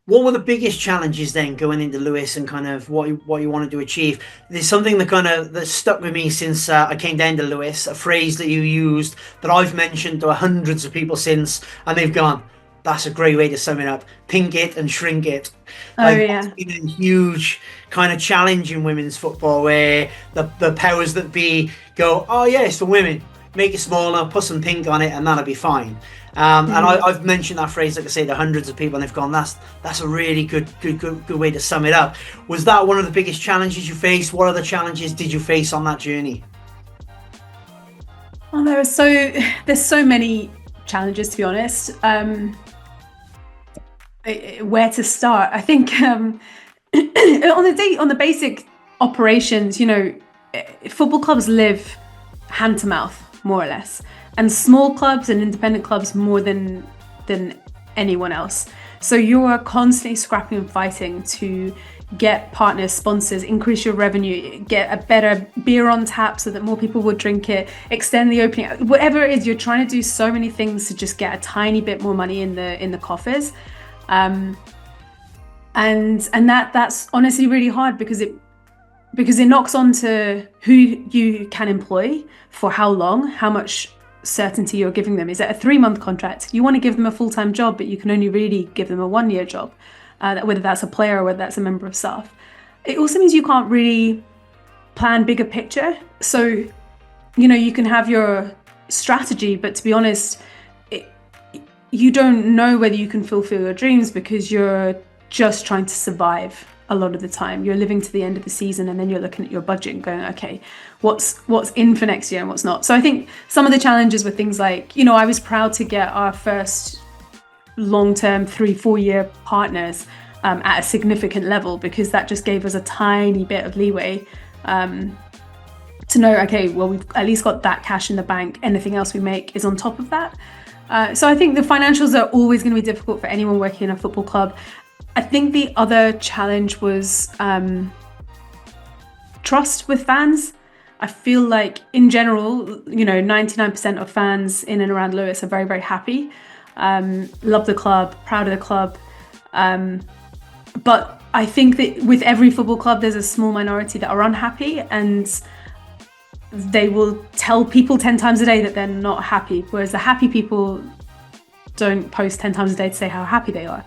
What were the biggest challenges then going into Lewis, and kind of what you wanted to achieve? There's something that kind of that stuck with me since I came down to Lewis, a phrase that you used that I've mentioned to hundreds of people since, and they've gone, "That's a great way to sum it up. Pink it and shrink it." Oh Like that's yeah. been a huge kind of challenge in women's football, where the powers that be go, "Oh yeah, it's for women. Make it smaller, put some pink on it, and that'll be fine." And Mm. I've mentioned that phrase, like I say, to hundreds of people, and they've gone, "That's a really good way to sum it up." Was that one of the biggest challenges you faced? What other challenges did you face on that journey? Oh, there's so many challenges, to be honest. Where to start? I think on the basic operations, football clubs live hand to mouth, more or less, and small clubs and independent clubs more than anyone else. So you are constantly scrapping and fighting to get partners, sponsors, increase your revenue, get a better beer on tap so that more people would drink it, extend the opening, whatever it is. You're trying to do so many things to just get a tiny bit more money in the coffers, and that's honestly really hard because it knocks on to who you can employ, for how long, how much certainty you're giving them. Is it a 3-month contract? You want to give them a full-time job, but you can only really give them a 1-year job, whether that's a player or whether that's a member of staff. It also means you can't really plan bigger picture. So, you can have your strategy, but to be honest, you don't know whether you can fulfill your dreams because you're just trying to survive. A lot of the time you're living to the end of the season, and then you're looking at your budget and going, okay, what's in for next year and what's not. So I think some of the challenges were things like, I was proud to get our first long-term 3-4 year partners at a significant level, because that just gave us a tiny bit of leeway to know, okay, well, we've at least got that cash in the bank. Anything else we make is on top of that. So I think the financials are always going to be difficult for anyone working in a football club. I think the other challenge was trust with fans. I feel like in general, 99% of fans in and around Lewis are very, very happy. Love the club, proud of the club. But I think that with every football club, there's a small minority that are unhappy, and they will tell people 10 times a day that they're not happy. Whereas the happy people don't post 10 times a day to say how happy they are.